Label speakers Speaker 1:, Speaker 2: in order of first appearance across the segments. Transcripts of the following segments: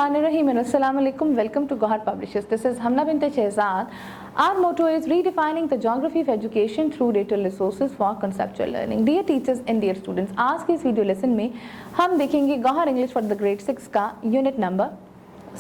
Speaker 1: Bismillahirrahmanirrahim and Assalamu alaikum. Welcome to Gohar Publishers. This is Hamna bint Shehzad. Our motto is redefining the geography of education through data resources for conceptual learning. Dear teachers and dear students, आज के इस video lesson में हम देखेंगे Gauhar English for the grade 6 का unit number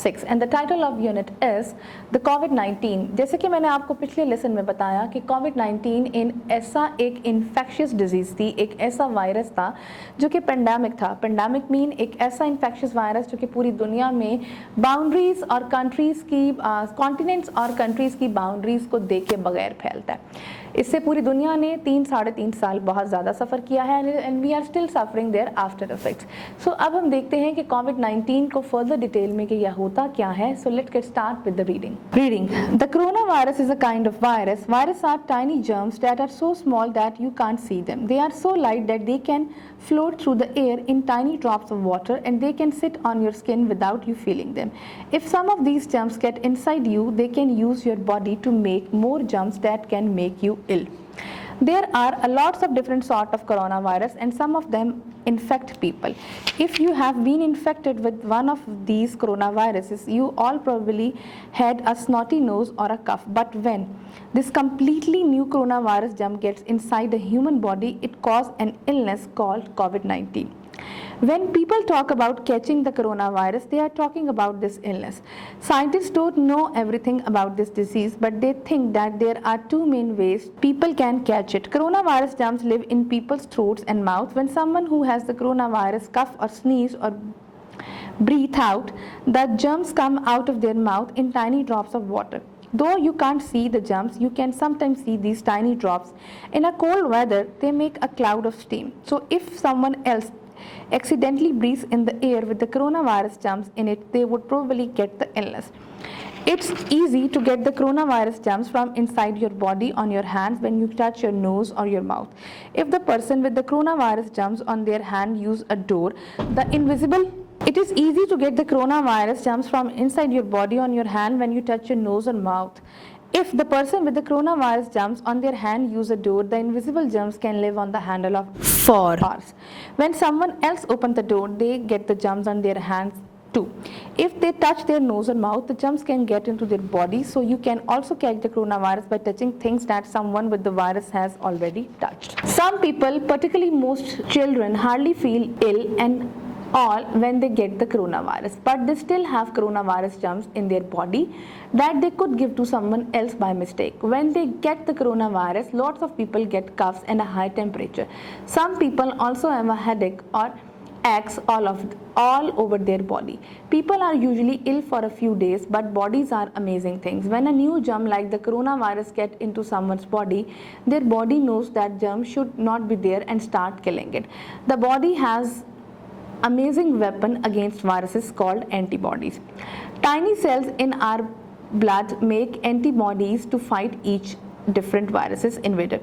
Speaker 1: 6 and the title of unit is the COVID-19. जैसे कि मैंने आपको पिछले लेसन में बताया कि COVID-19 ऐसा एक इन्फेक्शियस डिजीज़ थी, एक ऐसा वायरस था जो कि पेंडेमिक था. पेंडेमिक मीन एक ऐसा इन्फेक्शियस वायरस जो कि पूरी दुनिया में बाउंड्रीज़ और कंट्रीज़ की कॉन्टिनेंट्स और कंट्रीज़ की बाउंड्रीज़ को देखे बगैर फैलता है. इससे पूरी दुनिया ने 3-3.5 साल बहुत ज़्यादा सफ़र किया है and we are still suffering their after effects. So अब हम देखते हैं कि कोविड-19 को फर्दर डिटेल में कि यह होता क्या है. So let's get start with the reading. The corona virus is a kind of virus. Virus are tiny germs that are so small that you can't see them. They are so light that they can float through the air in tiny drops of water and they can sit on your skin without you feeling them. If some of these germs get inside you, they can use your body to make more germs that can make you ill. There are a lots of different sort of coronavirus and some of them infect people. If you have been infected with one of these coronaviruses, you all probably had a snotty nose or a cough. But when this completely new coronavirus germ gets inside the human body, it causes an illness called COVID-19. When people talk about catching the coronavirus, they are talking about this illness. Scientists don't know everything about this disease, but they think that there are two main ways people can catch it. Coronavirus germs live in people's throats and mouths. When someone who has the coronavirus cough or sneeze or breathe out, the germs come out of their mouth in tiny drops of water. Though you can't see the germs, you can sometimes see these tiny drops. In a cold weather, they make a cloud of steam. So if someone else accidentally breathes in the air with the coronavirus germs in it, they would probably get the illness. It's easy to get the coronavirus germs from inside your body on your hands when you touch your nose or your mouth. If the person with the coronavirus germs on their hand use a door, it is easy to get the coronavirus germs from inside your body on your hand when you touch your nose or mouth. If the person with the coronavirus germs on their hand use a door, the invisible germs can live on the handle for hours. When someone else opens the door, they get the germs on their hands too. If they touch their nose or mouth, the germs can get into their body. So you can also catch the coronavirus by touching things that someone with the virus has already touched. Some people, particularly most children, hardly feel ill and all when they get the coronavirus, but they still have coronavirus germs in their body that they could give to someone else by mistake. When they get the coronavirus, lots of people get coughs and a high temperature. Some people also have a headache or aches all over their body. People are usually ill for a few days, but bodies are amazing things. When a new germ like the coronavirus gets into someone's body, their body knows that germ should not be there and start killing it. The body has amazing weapon against viruses called antibodies. Tiny cells in our blood make antibodies to fight each different viruses invader.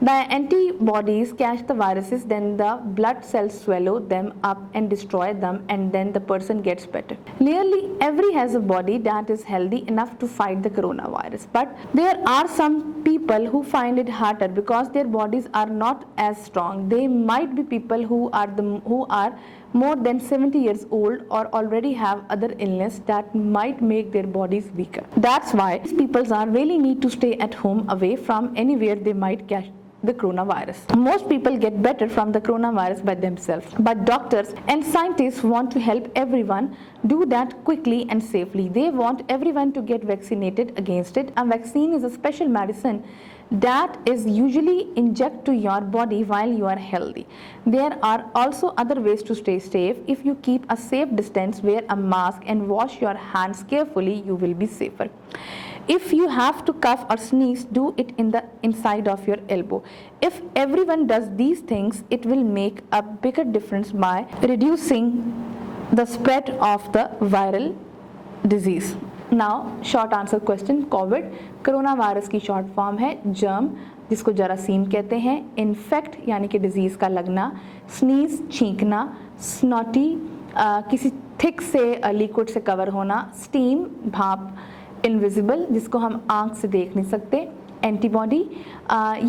Speaker 1: The antibodies catch the viruses, then the blood cells swallow them up and destroy them, and then the person gets better. Nearly every has a body that is healthy enough to fight the coronavirus, but there are some people who find it harder because their bodies are not as strong. They might be people who are more than 70 years old or already have other illness that might make their bodies weaker. That's why these people really need to stay at home away from anywhere they might catch the coronavirus. Most people get better from the coronavirus by themselves, but doctors and scientists want to help everyone do that quickly and safely. They want everyone to get vaccinated against it. A vaccine is a special medicine that is usually injected to your body while you are healthy. There are also other ways to stay safe. If you keep a safe distance, wear a mask and wash your hands carefully, you will be safer. If you have to cough or sneeze, do it in the inside of your elbow. If everyone does these things, it will make a bigger difference by reducing the spread of the viral disease. Now, short answer question. Covid corona virus की short form है. Germ जिसको जरासीम कहते हैं, infect यानी कि disease का लगना, sneeze छींकना, स्नॉटी किसी थिक से लिक्विड से कवर होना, स्टीम भाप, इनविजिबल जिसको हम आँख से देख नहीं सकते, एंटीबॉडी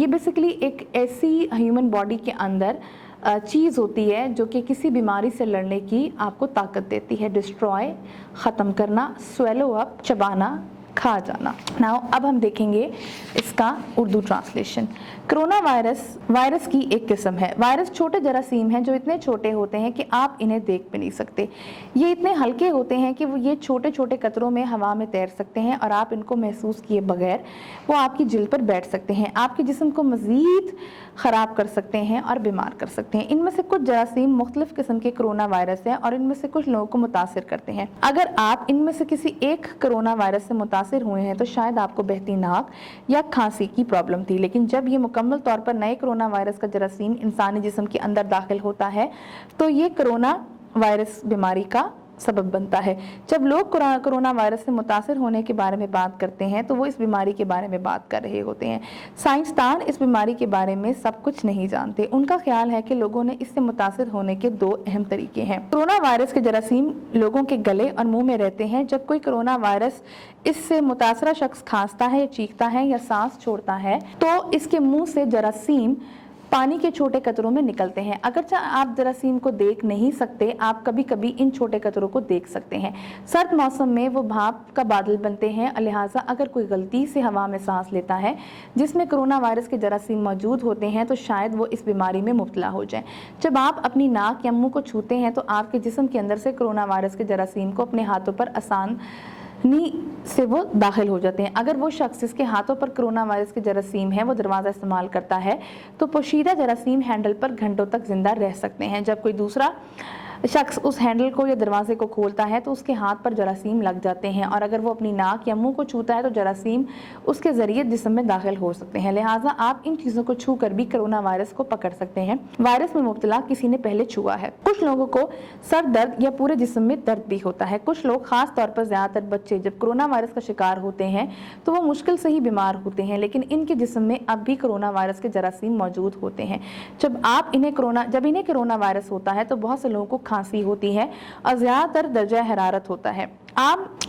Speaker 1: ये बेसिकली एक ऐसी ह्यूमन बॉडी के अंदर चीज़ होती है जो कि किसी बीमारी से लड़ने की आपको ताकत देती है। डिस्ट्रॉय, ख़त्म करना, स्वेलो अप, चबाना, खा जाना। नाउ अब हम देखेंगे इसका उर्दू ट्रांसलेशन। कोरोना वायरस की एक किस्म है। वायरस छोटे जरासीम हैं जो इतने छोटे होते हैं कि आप इन्हें देख भी नहीं सकते। ये इतने हल्के होते हैं कि ये छोटे छोटे कतरों में हवा में तैर सकते हैं और आप इनको महसूस किए बगैर वो आपकी जिल्द पर बैठ सकते हैं, आपके जिस्म को मज़ीद ख़राब कर सकते हैं और बीमार कर सकते हैं। इनमें से कुछ जरासीम मुख्तलिफ किस्म के कोरोना वायरस हैं और इनमें से कुछ लोगों को मुतासिर करते हैं। अगर आप इनमें से किसी एक कोरोना वायरस से मुतासिर हुए हैं तो शायद आपको बहती नाक या खांसी की प्रॉब्लम थी, लेकिन जब ये मुकम्मल तौर पर नए कोरोना वायरस का जरासीम इंसानी जिस्म के अंदर दाखिल होता है तो ये कोरोना वायरस बीमारी का सबब बनता है। जब लोग कोरोना वायरस से मुतासिर होने के बारे में बात करते हैं तो वो इस बीमारी के बारे में बात कर रहे होते हैं। साइंसदान इस बीमारी के बारे में सब कुछ नहीं जानते। उनका ख्याल है कि लोगों ने इससे मुतासिर होने के दो अहम तरीके हैं। कोरोना वायरस के जरासीम लोगों के गले और मुंह में रहते हैं। जब कोई कोरोना वायरस इससे मुतासरा शख्स खांसता है या चीखता है या सांस छोड़ता है तो इसके मुंह से जरासीम पानी के छोटे कतरों में निकलते हैं। अगरचे आप जरासीम को देख नहीं सकते, आप कभी कभी इन छोटे कतरों को देख सकते हैं। सर्द मौसम में वो भाप का बादल बनते हैं, लिहाजा अगर कोई गलती से हवा में सांस लेता है जिसमें कोरोना वायरस के जरासीम मौजूद होते हैं तो शायद वो इस बीमारी में मुब्तला हो जाए। जब आप अपनी नाक या मुंह को छूते हैं तो आपके जिस्म के अंदर से कोरोना वायरस के जरासीम को अपने हाथों पर आसानी से वो दाखिल हो जाते हैं। अगर वो शख्स जिसके हाथों पर कोरोना वायरस के जरासीम है वो दरवाज़ा इस्तेमाल करता है तो पोशीदा जरासीम हैंडल पर घंटों तक जिंदा रह सकते हैं। जब कोई दूसरा शख्स उस हैंडल को या दरवाजे को खोलता है तो उसके हाथ पर जरासीम लग जाते हैं और अगर वो अपनी नाक या मुंह को छूता है तो जरासीम उसके ज़रिए जिस्म में दाखिल हो सकते हैं। लिहाजा आप इन चीज़ों को छू कर भी कोरोना वायरस को पकड़ सकते हैं। वायरस में मुब्तला किसी ने पहले छुआ है। कुछ लोगों को सर दर्द या पूरे जिस्म में दर्द भी होता है। कुछ लोग, खास तौर पर ज़्यादातर बच्चे, जब कोरोना वायरस का शिकार होते हैं तो वो मुश्किल से ही बीमार होते हैं, लेकिन इनके जिस्म में अब भी कोरोना वायरस के जरासीम मौजूद होते हैं। जब इन्हें कोरोना वायरस होता है तो बहुत से लोगों को खांसी होती है और ज़्यादातर दर्जा हरारत होता है।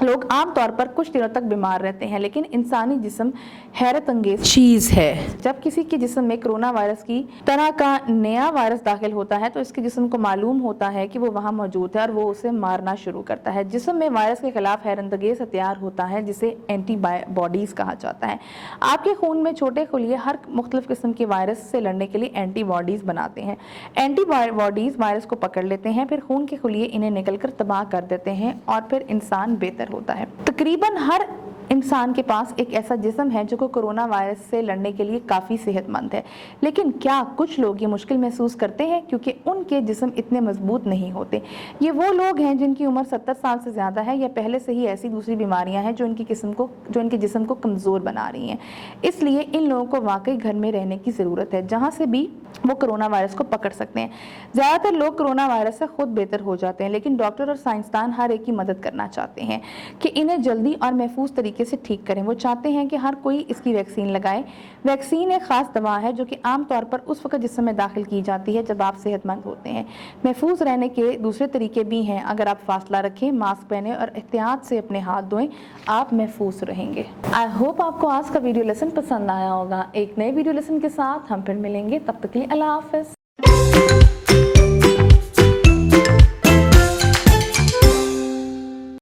Speaker 1: लोग आम तौर पर कुछ दिनों तक बीमार रहते हैं, लेकिन इंसानी जिस्म हैरत अंगेज चीज़ है। जब किसी के जिस्म में कोरोना वायरस की तरह का नया वायरस दाखिल होता है तो इसके जिस्म को मालूम होता है कि वो वहाँ मौजूद है और वो उसे मारना शुरू करता है। जिस्म में वायरस के खिलाफ हैरत अंगेज हथियार होता है जिसे एंटीबॉडीज़ कहा जाता है। आपके खून में छोटे खुलिये हर मुख्तलिफ किस्म के वायरस से लड़ने के लिए एंटीबॉडीज़ बनाते हैं। एंटीबॉडीज़ वायरस को पकड़ लेते हैं, फिर खून के खुलिये इन्हें निकलकर तबाह कर देते हैं और फिर इंसान बेहतर होता है। तकरीबन हर इंसान के पास एक ऐसा जिस्म है जो कोरोना वायरस से लड़ने के लिए काफ़ी सेहतमंद है, लेकिन क्या कुछ लोग ये मुश्किल महसूस करते हैं क्योंकि उनके जिस्म इतने मजबूत नहीं होते। ये वो लोग हैं जिनकी उम्र 70 साल से ज़्यादा है या पहले से ही ऐसी दूसरी बीमारियां हैं जो इनके जिस्म को कमज़ोर बना रही हैं। इसलिए इन लोगों को वाकई घर में रहने की ज़रूरत है जहाँ से भी वो कोरोना वायरस को पकड़ सकते हैं। ज़्यादातर लोग कोरोना वायरस से खुद बेहतर हो जाते हैं, लेकिन डॉक्टर और साइंसदान हर एक की मदद करना चाहते हैं कि इन्हें जल्दी और महफूज तरीके से ठीक करें। वो चाहते हैं कि हर कोई इसकी वैक्सीन लगाए। वैक्सीन एक ख़ास दवा है जो कि आम तौर पर उस वक्त जिस्म में दाखिल की जाती है जब आप सेहतमंद होते हैं। महफूज रहने के दूसरे तरीके भी हैं। अगर आप फासला रखें, मास्क पहने और एहतियात से अपने हाथ धोएं, आप महफूज रहेंगे। आई होप आपको आज का वीडियो लेसन पसंद आया होगा। एक नए वीडियो लेसन के साथ हम फिर मिलेंगे, तब तक के लिए अल्लाह हाफ़िज़।